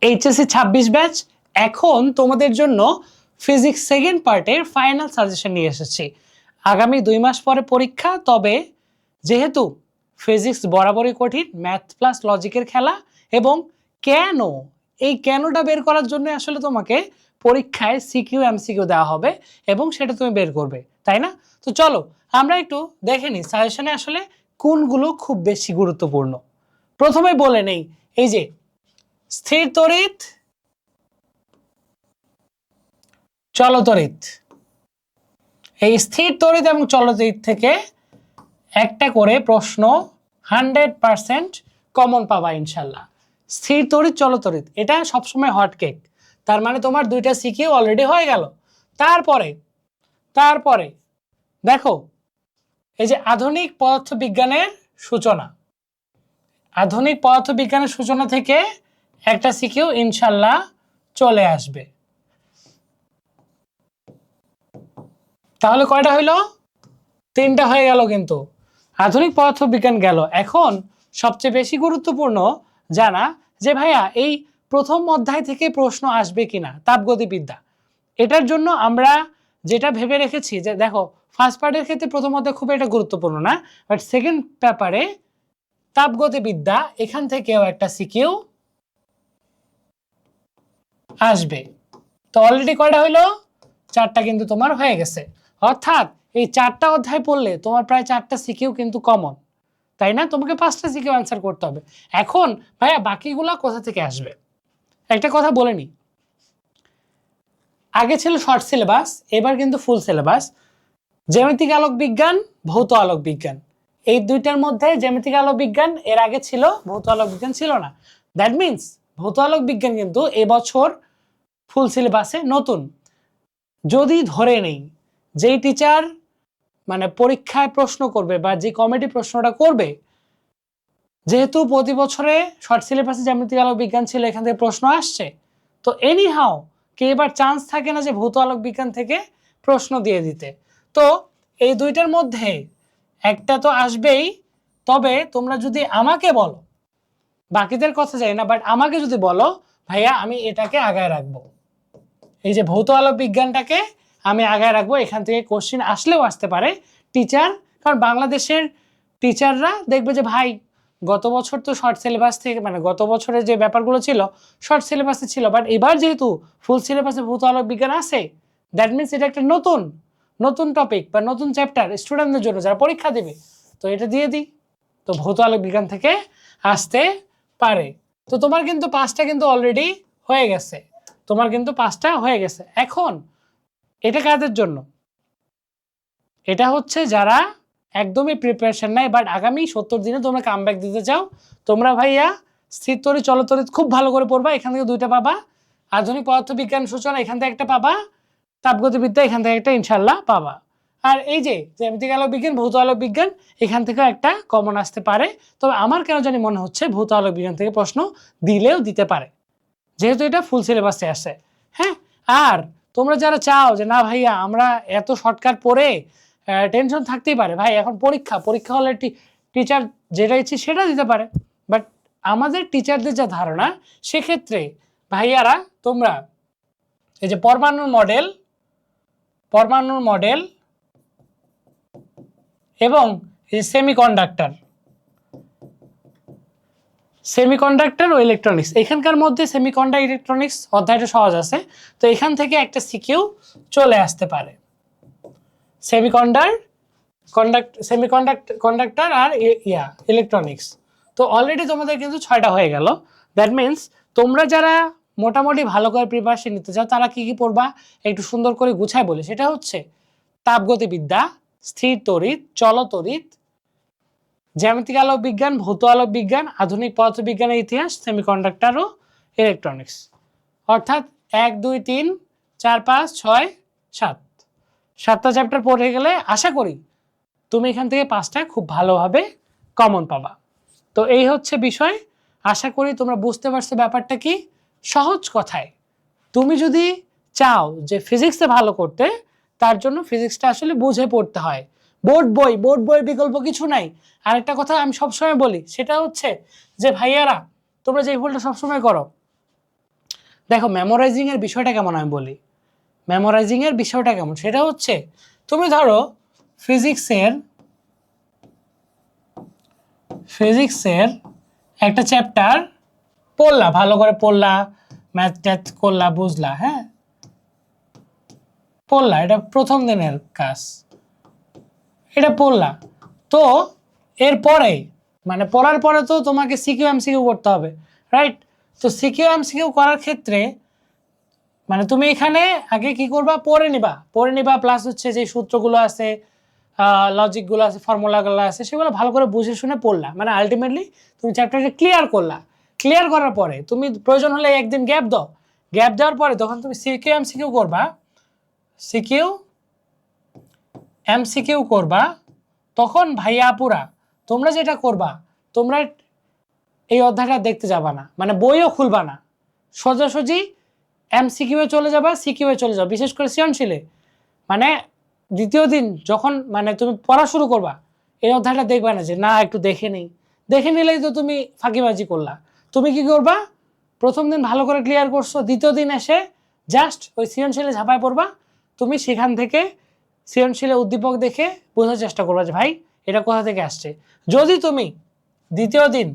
HSC 26 batch. এখন তোমাদের জন্য ফিজিক্স সেকেন্ড পার্টের ফাইনাল সাজেশন নিয়ে এসেছি। আগামী 2 মাস পরে পরীক্ষা, তবে যেহেতু ফিজিক্স বরাবরই কঠিন, ম্যাথ প্লাস লজিকের খেলা, এবং কেন, এই কেনটা বের করার জন্য আসলে তোমাকে পরীক্ষায় সিকিউ এমসিকিউ দেওয়া হবে এবং সেটা তুমি বের করবে, তাই না? তো চলো আমরা একটু দেখে নিই সাজেশনে আসলে কোনগুলো খুব বেশি গুরুত্বপূর্ণ। প্রথমে বলে নেই, এই যে স্থির তড়িৎ, চলতড়িৎ, এই স্থির তড়িৎ এবং চলতড়িৎ থেকে একটা করে প্রশ্ন 100% কমন পাবা ইনশাল্লাহ। স্থির তড়িৎ, চলতড়িৎ এটা সবসময় হট কেক, তার মানে তোমার 2টা সিকিউ অলরেডি হয়ে গেল। তারপরে দেখো, এই যে আধুনিক পদার্থবিজ্ঞানের সূচনা, আধুনিক পদার্থবিজ্ঞানের সূচনা থেকে একটা সিকিউ ইনশাল্লাহ চলে আসবে। তাহলে কয়টা হইল? 3টা হয়ে গেল। কিন্তু আধুনিক পদার্থবিজ্ঞান গেল। এখন সবচেয়ে বেশি গুরুত্বপূর্ণ জানা যে ভাইয়া এই প্রথম অধ্যায় থেকে প্রশ্ন আসবে কিনা, তাপগতিবিদ্যা। এটার জন্য আমরা যেটা ভেবে রেখেছি যে দেখো, ফার্স্ট পার্টের ক্ষেত্রে প্রথম অধ্যায় খুব একটা গুরুত্বপূর্ণ না, বাট সেকেন্ড পেপারে তাপগতিবিদ্যা এখান থেকেও একটা সিকিউ আসবে। তো অলরেডি কয়টা হইলো? 4টা কিন্তু তোমার হয়ে গেছে। অর্থাৎ এই 4টা অধ্যায় পড়লে তোমার প্রায় 4টা সিকিউ কিন্তু কমন, তাই না? তোমাকে 5টা সিকিউ অ্যান্সার করতে হবে। এখন ভাইয়া বাকিগুলা কোথা থেকে আসবে? একটা কথা বলে নি, আগে ছিল শর্ট সিলেবাস, এবার কিন্তু ফুল সিলেবাস। জ্যামিতিক আলোক বিজ্ঞান, ভৌত আলোক বিজ্ঞান, এই দুইটার মধ্যে জ্যামিতিক আলোক বিজ্ঞান এর আগে ছিল, ভৌত আলোক বিজ্ঞান ছিল না। দ্যাট মিনস ভৌত আলোক বিজ্ঞান কিন্তু এবছর ফুল সিলেবাসে নতুন। যদি ধরে নেই যেই টিচার মানে পরীক্ষায় প্রশ্ন করবে বা যে কমিটি প্রশ্নটা করবে, যেহেতু প্রতি বছরে শর্ট সিলেবাসে জ্যামিতিক আলোক বিজ্ঞান ছিল, এখান থেকে প্রশ্ন আসছে, তো এনি হাও কে এবার চান্স থাকে না যে ভৌত আলোক বিজ্ঞান থেকে প্রশ্ন দিয়ে দিতে। তো এই দুইটার মধ্যে একটা তো আসবেই। তবে তোমরা যদি আমাকে বলো, বাকিদের কথা জানি না, বাট আমাকে যদি বলো ভাইয়া আমি এটাকে আগায় রাখবো, এই যে ভৌত আলোক বিজ্ঞানটাকে আমি আগায় রাখবো, এখান থেকে কোশ্চেন আসলেও আসতে পারে টিচার। কারণ বাংলাদেশের টিচাররা দেখবে যে ভাই গত বছর তো শর্ট সিলেবাস থেকে, মানে গত বছরের যে ব্যাপারগুলো ছিল শর্ট সিলেবাসে ছিল, বাট এবার যেহেতু ফুল সিলেবাসে ভৌত আলোক বিজ্ঞান আছে, দ্যাট মিনস এটা একটা নতুন টপিক বা নতুন চ্যাপ্টার স্টুডেন্টদের জন্য যারা পরীক্ষা দেবে, তো এটা দিয়ে দিই। তো ভৌত আলোক বিজ্ঞান থেকে আসতে পারে। তো তোমার কিন্তু 5টা কিন্তু অলরেডি হয়ে গেছে, এখন এটা কাদের জন্য? এটা হচ্ছে যারা একদমই প্রিপারেশন নাই, বাট আগামী 70 দিনে তোমরা কামব্যাক দিতে চাও। তোমরা ভাইয়া স্থির তড়িৎ, চলতড়িৎ খুব ভালো করে পড়বা, এখান থেকে 2টা পাবা। আধুনিক পদার্থবিজ্ঞান সূচনা এখান থেকে একটা পাবা, তাপগতিবিদ্যা এখান থেকে একটা ইনশাল্লাহ পাবা। আর এই যে জ্যামিতিক আলোক বিজ্ঞান, ভৌত আলোক বিজ্ঞান এখান থেকেও একটা কমন আসতে পারে। তবে আমার কেন জানি মনে হচ্ছে ভৌত আলোক বিজ্ঞান থেকে প্রশ্ন দিলেও দিতে পারে, যেহেতু এটা ফুল সিলেবাসে আসে। হ্যাঁ, আর তোমরা যারা চাও যে না ভাইয়া আমরা এত শর্টকাট পড়ে টেনশন থাকতেই পারে, ভাই এখন পরীক্ষা হলে টিচার যেটা ইচ্ছে সেটা দিতে পারে, বাট আমাদের টিচারদের যা ধারণা, সেক্ষেত্রে ভাইয়ারা তোমরা এই যে পরমাণুর মডেল এবং সেমিকন্ডাক্টর ও ইলেকট্রনিক্স, এখানকার মধ্যে সেমিকন্ডাক্টর ইলেকট্রনিক্স অধ্যায়টা সহজ আছে, তো এখান থেকে একটা সিকিউ চলে আসতে পারে। সেমিকন্ডাক্টর আর ইলেকট্রনিক্স। তো অলরেডি তোমাদের কিন্তু 6টা হয়ে গেল। দ্যাট মিনস তোমরা যারা মোটামুটি ভালো করে প্রিপারেশন নিতে চাও তারা কি পড়বা একটু সুন্দর করে গুছায় বলে, সেটা হচ্ছে তাপগতিবিদ্যা, স্থির তড়িৎ, চলতড়িৎ, জ্যামিতিক আলোক বিজ্ঞান, ভৌত আলোক বিজ্ঞান, আধুনিক পদার্থবিজ্ঞানের ইতিহাস, সেমিকন্ডাক্টর ও ইলেকট্রনিক্স। অর্থাৎ 1 2 3 4 5 6 7 7টা চ্যাপ্টার পড়ে গেলে আশা করি তুমি এখান থেকে 5টা খুব ভালোভাবে কমন পাবা। তো এই হচ্ছে বিষয়। আশা করি তোমরা বুঝতে পারছো ব্যাপারটা কি। সহজ কথায়, তুমি যদি চাও যে ফিজিক্সে ভালো করতে, তার জন্য ফিজিক্সটা আসলে বুঝে পড়তে হয়। বোর্ড বই বিকল্প কিছু নাই। আরেকটা কথা আমি সবসময় বলি, সেটা হচ্ছে যে ভাইয়ারা তোমরা যে ভুলটা সবসময় করো, দেখো মেমোরাইজিং এর বিষয়টা কেমন আমি বলি। মেমোরাইজিং এর বিষয়টা কেমন সেটা হচ্ছে, তুমি ধরো ফিজিক্সের একটা চ্যাপ্টার পড়লা, ভালো করে পড়লা, ম্যাথ ট্যাথ করলা, বুঝলা, হ্যাঁ পড়লা, এটা প্রথম দিনের কাজ, এটা পড়লা। তো এরপরে মানে পড়ার পরে তো তোমাকে সিকিউ এমসিকিউ করতে হবে, রাইট? তো সিকিউ এমসিকিউ করার ক্ষেত্রে মানে তুমি এখানে আগে কি করবা, পড়ে নিবা প্লাস হচ্ছে যে সূত্রগুলো আছে, লজিকগুলো আছে, ফর্মুলাগুলো আছে, সেগুলো ভালো করে বুঝে শুনে পড়লা, মানে আলটিমেটলি তুমি চ্যাপ্টারটা ক্লিয়ার করলা। ক্লিয়ার করার পরে তুমি প্রয়োজন হলে একদিন গ্যাপ দাও, গ্যাপ দেওয়ার পরে যখন তুমি সিকিউ এমসিকিউ করবা, সিকিউ এমসিকিউ করবা, তখন ভাইয়া আপুরা তোমরা যেটা করবা, তোমরা এই অধ্যায়টা দেখতে যাবা না, মানে বইও খুলবা না, সোজাসুজি এমসিকিউ এ চলে যাবা, সিকিউ এ চলে যাবা। বিশেষ করে সৃজনশীলে মানে দ্বিতীয় দিন যখন মানে তুমি পড়া শুরু করবা, এই অধ্যায়টা দেখবা না যে না একটু দেখে নেই, দেখে নিলেই তো তুমি ফাঁকিবাজি করলা। তুমি কি করবা, প্রথম দিন ভালো করে ক্লিয়ার করছো, দ্বিতীয় দিন এসে জাস্ট ওই সৃজনশীলে ঝাঁপায় পড়বা। তুমি সেখান থেকে সৃজনশীলে উদ্দীপক দেখে বোঝার চেষ্টা করবা যে ভাই এটা কোথা থেকে আসছে। যদি তুমি দ্বিতীয় দিন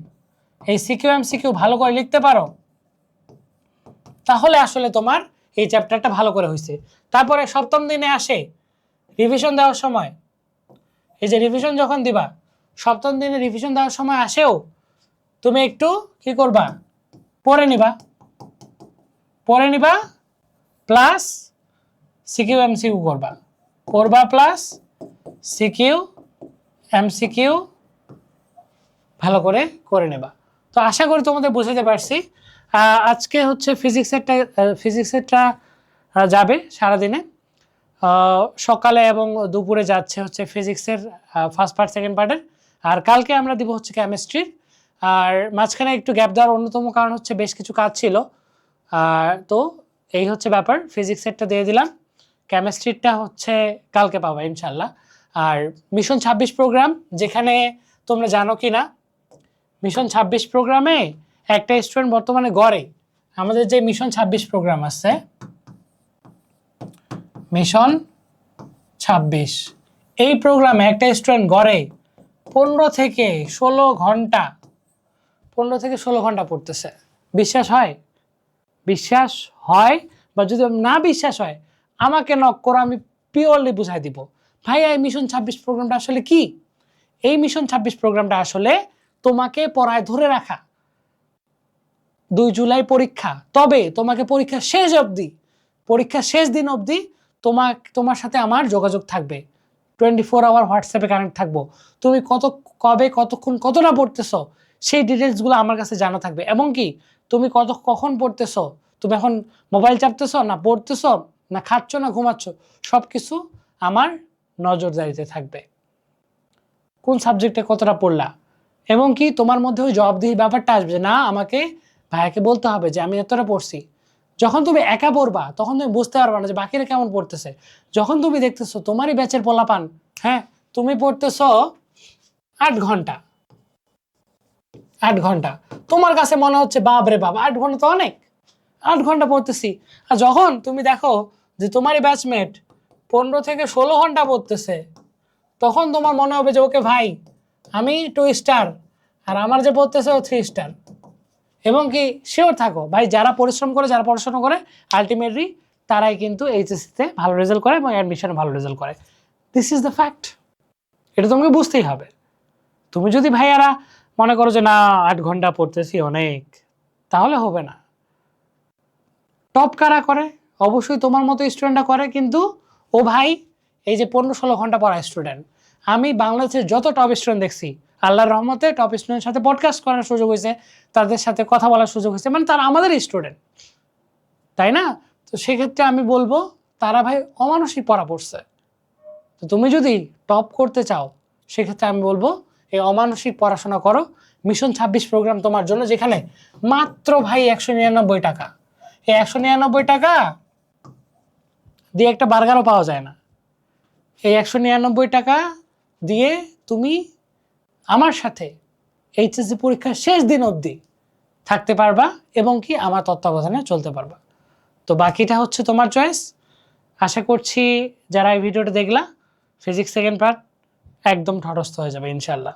এই সিকিউ এমসিকিউ ভালো করে লিখতে পারো, তাহলে আসলে তোমার এই চ্যাপ্টারটা ভালো করে হয়েছে। তারপরে সপ্তম দিনে আসে রিভিশন দেওয়ার সময়, এই যে রিভিশন যখন দিবা, সপ্তম দিনে রিভিশন দেওয়ার সময় আসেও তুমি একটু কি করবা, পড়ে নিবা প্লাস সিকিউ এমসিকিউ করবা প্লাস সিকিউ এমসিকিউ ভালো করে নেবা। তো আশা করি তোমাদের বুঝাতে পারছি। আজকে হচ্ছে ফিজিক্সেরটা যাবে সারাদিনে, সকালে এবং দুপুরে যাচ্ছে হচ্ছে ফিজিক্সের ফার্স্ট পার্ট সেকেন্ড পার্টের, আর কালকে আমরা দিব হচ্ছে কেমিস্ট্রির। আর মাঝখানে একটু গ্যাপ দেওয়ার অন্যতম কারণ হচ্ছে বেশ কিছু কাজ ছিল। তো এই হচ্ছে ব্যাপার, ফিজিক্সেরটা দিয়ে দিলাম, কেমিস্ট্রিটা হচ্ছে কালকে পাবা ইনশাল্লাহ। আর মিশন 26 প্রোগ্রাম, যেখানে তোমরা জানো কি না, মিশন 26 প্রোগ্রামে একটা স্টুডেন্ট বর্তমানে গড়ে, আমাদের যে মিশন 26 প্রোগ্রাম আছে, মিশন 26 এই প্রোগ্রামে একটা স্টুডেন্ট গড়ে 15 থেকে 16 ঘন্টা পড়তেছে। বিশ্বাস হয় বা যদি না বিশ্বাস হয় আমাকে নক করো, আমি পিওরলি বুঝাই দিব। ভাই এই মিশন 26 প্রোগ্রামটা আসলে কি? এই মিশন 26 প্রোগ্রামটা আসলে তোমাকে পড়ায় ধরে রাখা। 2 জুলাই পরীক্ষা, তবে তোমাকে পরীক্ষার শেষ দিন অবধি তোমার সাথে আমার যোগাযোগ থাকবে, 24 আওয়ার হোয়াটসঅ্যাপে কানেক্ট থাকবো। তুমি কবে কতক্ষণ কতটা পড়তেছো সেই ডিটেলসগুলো আমার কাছে জানা থাকবে। এবং কি তুমি কখন পড়তেছো, তুমি এখন মোবাইল চাপতেছো না পড়তেছো না খাচ্ছ না ঘুমাচ্ছ, সব কিছু আমার নজরদারিতে থাকবে। কোন সাবজেক্টে কতটা পড়লা, এবং কি তোমার মধ্যে ওই জবাবদিহি ব্যাপারটা আসবে যে না আমাকে ভাইয়াকে বলতে হবে যে আমি এতটা পড়ছি। যখন তুমি একা পড়বা তখন তুমি বুঝতে পারবা না যে বাকিরা কেমন পড়তেছে। যখন তুমি দেখতেছো তোমারই ব্যাচের পোলাপান, হ্যাঁ তুমি পড়তেছো 8 ঘন্টা, তোমার কাছে মনে হচ্ছে বাপ রে বাপ 8 ঘন্টা তো অনেক, 8 ঘন্টা পড়তেছি। আর যখন তুমি দেখো যে তোমারই ব্যাচমেট 15 থেকে 16 ঘন্টা পড়তেছে, তখন তোমার মনে হবে যে ওকে ভাই আমি 2 স্টার আর আমার যে পড়তেছে ও 3 স্টার। এবং কি শিওর থাকো ভাই, যারা পরিশ্রম করে, যারা পড়াশোনা করে, আলটিমেটলি তারাই কিন্তু এইচএসসিতে ভালো রেজাল্ট করে এবং অ্যাডমিশনে ভালো রেজাল্ট করে। দিস ইজ দ্য ফ্যাক্ট, এটা তোমাকে বুঝতেই হবে। তুমি যদি ভাইয়ারা মনে করো যে না 8 ঘন্টা পড়তেছি অনেক, তাহলে হবে না। টপ কারা করে? অবশ্যই তোমার মতো স্টুডেন্টরা করে, কিন্তু ও ভাই এই যে 15-16 ঘন্টা পড়া স্টুডেন্ট, আমি বাংলাদেশের যত টপ স্টুডেন্ট দেখছি আল্লাহর রহমতে টপ স্টুডেন্টের সাথে পডকাস্ট করার সুযোগ হয়েছে, তাদের সাথে কথা বলার সুযোগ হয়েছে, মানে তারা আমাদেরই স্টুডেন্ট, তাই না? তো সেক্ষেত্রে আমি বলবো তারা ভাই অমানসিক পড়া পড়ছে। তো তুমি যদি টপ করতে চাও সেক্ষেত্রে আমি বলবো এই অমানসিক পড়াশোনা করো। মিশন 26 প্রোগ্রাম তোমার জন্য, যেখানে মাত্র ভাই 199 টাকা, এই 199 টাকা দিয়ে একটা বার্গারও পাওয়া যায় না। এই 199 টাকা দিয়ে তুমি আমার সাথে এইচএসসি পরীক্ষার শেষ দিন অবধি থাকতে পারবা এবং কি আমার তত্ত্বাবধানে চলতে পারবা। তো বাকিটা হচ্ছে তোমার চয়েস। আশা করছি যারা এই ভিডিওটা দেখলা ফিজিক্স সেকেন্ড পার্ট একদম ঠটস্থ হয়ে যাবে ইনশাল্লাহ।